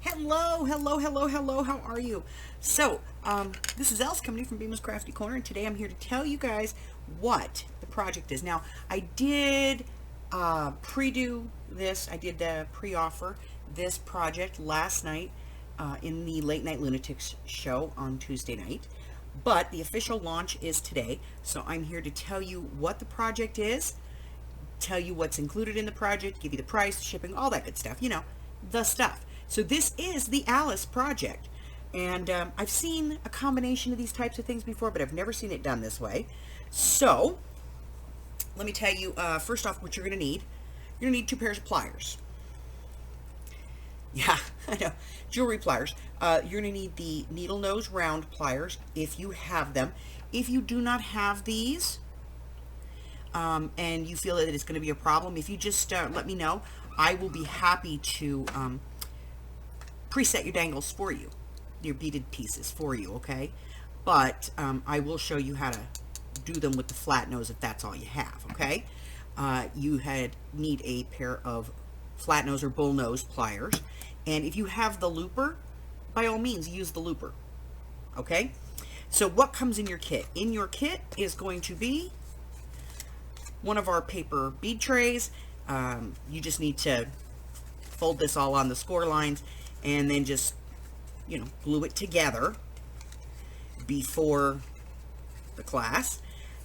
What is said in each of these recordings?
Hello, hello, hello, hello. How are you? So, this is Els coming to you from Beamer's Crafty Corner, and today I'm here to tell you guys what the project is. Now, I did pre-do this. I did pre-offer this project last night in the Late Night Lunatics show on Tuesday night, but the official launch is today. So I'm here to tell you what the project is, tell you what's included in the project, give you the price, shipping, all that good stuff. You know, the stuff. So this is the Alice project, and I've seen a combination of these types of things before, but I've never seen it done this way. So let me tell you first off what you're going to need. You're going to need 2 pairs of pliers. Yeah, I know, jewelry pliers. You're going to need the needle nose round pliers if you have them. If you do not have these, and you feel that it's going to be a problem, if you just let me know, I will be happy to preset your dangles for you, your beaded pieces for you, okay? But I will show you how to do them with the flat nose if that's all you have, okay? You need a pair of flat nose or bull nose pliers, and if you have the looper, by all means use the looper, okay? So what comes in your kit? In your kit is going to be one of our paper bead trays. You just need to fold this all on the score lines and then just, you know, glue it together before the class.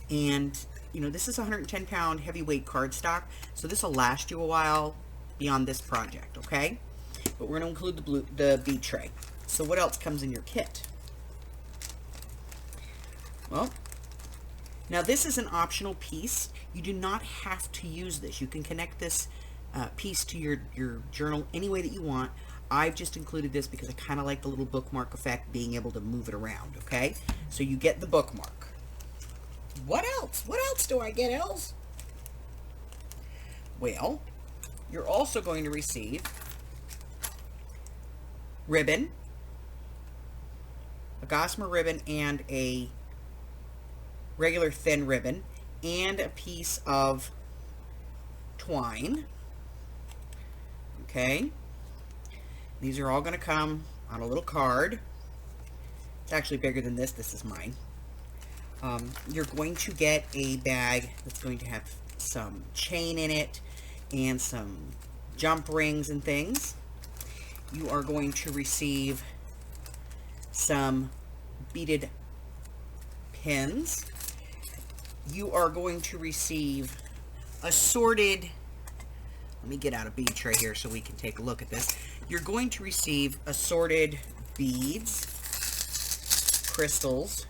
And, you know, this is 110-pound heavyweight cardstock, so this will last you a while beyond this project, okay? But we're going to include the bead tray. So what else comes in your kit? Well, now this is an optional piece. You do not have to use this. You can connect this piece to your journal any way that you want. I've just included this because I kind of like the little bookmark effect, being able to move it around, okay? So you get the bookmark. What else? What else do I get, Els? Well, you're also going to receive ribbon, a gossamer ribbon and a regular thin ribbon, and a piece of twine, okay? These are all going to come on a little card. It's actually bigger than this. This is mine. You're going to get a bag that's going to have some chain in it and some jump rings and things. You are going to receive some beaded pins. You are going to receive assorted, let me get out a bead tray here so we can take a look at this. You're going to receive assorted beads, crystals,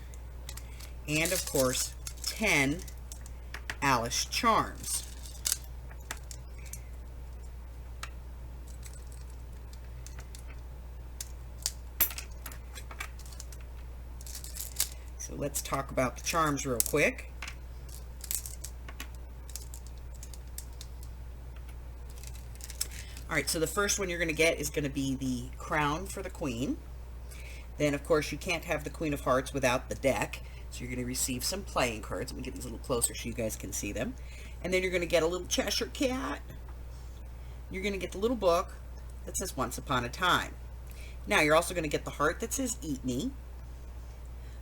and of course 10 Alice charms. So let's talk about the charms real quick. All right, so the first one you're going to get is going to be the crown for the queen. Then, of course, you can't have the Queen of Hearts without the deck. So you're going to receive some playing cards. Let me get these a little closer so you guys can see them. And then you're going to get a little Cheshire Cat. You're going to get the little book that says Once Upon a Time. Now, you're also going to get the heart that says Eat Me.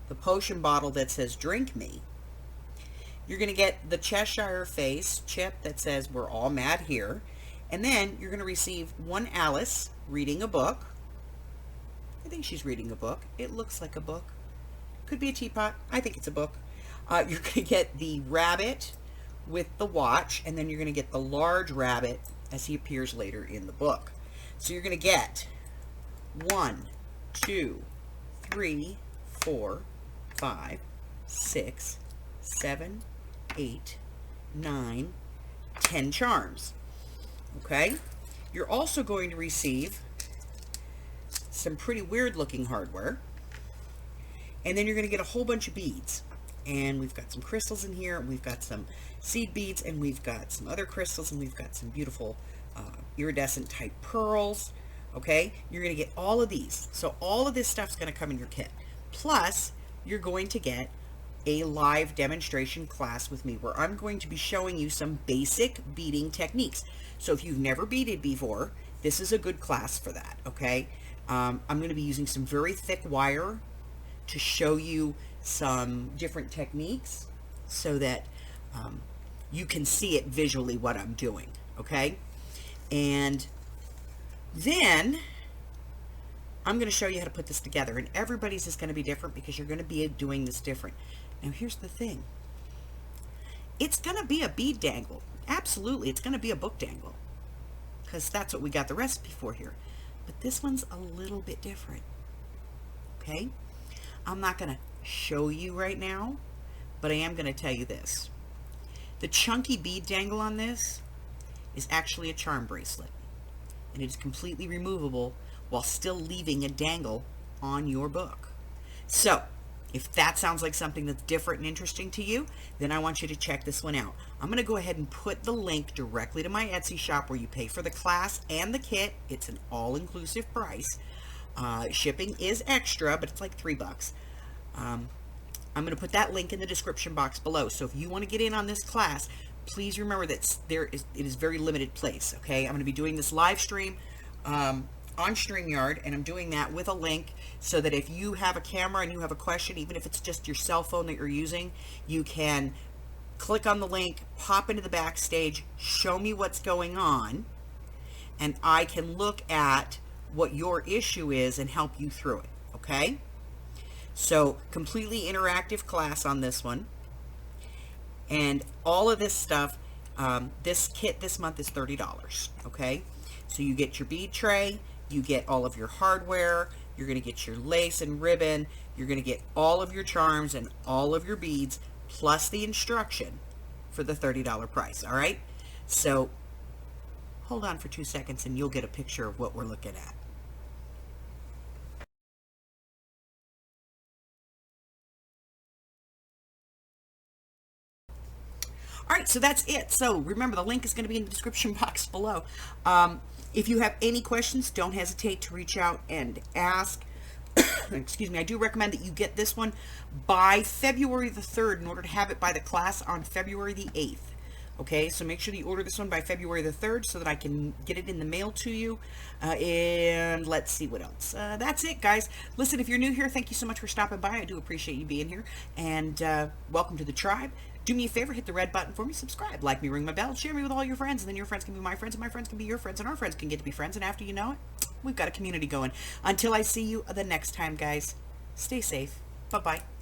The potion bottle that says Drink Me. You're going to get the Cheshire face chip that says We're All Mad Here. And then you're going to receive one Alice reading a book. I think she's reading a book. It looks like a book. Could be a teapot. I think it's a book. You're going to get the rabbit with the watch, and then you're going to get the large rabbit as he appears later in the book. So you're going to get 1, 2, 3, 4, 5, 6, 7, 8, 9, 10 charms. Okay, you're also going to receive some pretty weird looking hardware, and then you're going to get a whole bunch of beads, and we've got some crystals in here, and we've got some seed beads, and we've got some other crystals, and we've got some beautiful iridescent type pearls. Okay, you're going to get all of these. So all of this stuff's going to come in your kit, plus you're going to get a live demonstration class with me where I'm going to be showing you some basic beading techniques. So if you've never beaded before, this is a good class for that, okay? I'm going to be using some very thick wire to show you some different techniques so that you can see it visually what I'm doing, okay? And then I'm going to show you how to put this together, and everybody's is going to be different because you're going to be doing this different. Now here's the thing. It's going to be a bead dangle. Absolutely, it's going to be a book dangle because that's what we got the recipe for here. But this one's a little bit different, okay? I'm not going to show you right now, but I am going to tell you this. The chunky bead dangle on this is actually a charm bracelet, and it is completely removable while still leaving a dangle on your book. So if that sounds like something that's different and interesting to you, then I want you to check this one out. I'm going to go ahead and put the link directly to my Etsy shop where you pay for the class and the kit. It's an all-inclusive price. Shipping is extra, but it's like $3. I'm going to put that link in the description box below. So if you want to get in on this class, please remember that it is very limited place, okay? I'm going to be doing this live stream on StreamYard, and I'm doing that with a link so that if you have a camera and you have a question, even if it's just your cell phone that you're using, you can click on the link, pop into the backstage, show me what's going on, and I can look at what your issue is and help you through it, okay? So completely interactive class on this one. And all of this stuff, this kit this month is $30, okay? So you get your bead tray, you get all of your hardware, you're going to get your lace and ribbon, you're going to get all of your charms and all of your beads, plus the instruction for the $30 price, all right? So hold on for 2 seconds and you'll get a picture of what we're looking at. All right, so that's it. So remember, the link is going to be in the description box below. If you have any questions, don't hesitate to reach out and ask. Excuse me. I do recommend that you get this one by February the 3rd in order to have it by the class on February the 8th. Okay, so make sure that you order this one by February the 3rd so that I can get it in the mail to you. And let's see what else. That's it, guys. Listen, if you're new here, thank you so much for stopping by. I do appreciate you being here. And welcome to the tribe. Do me a favor, hit the red button for me, subscribe, like me, ring my bell, share me with all your friends, and then your friends can be my friends, and my friends can be your friends, and our friends can get to be friends, and after you know it, we've got a community going. Until I see you the next time, guys, stay safe. Bye-bye.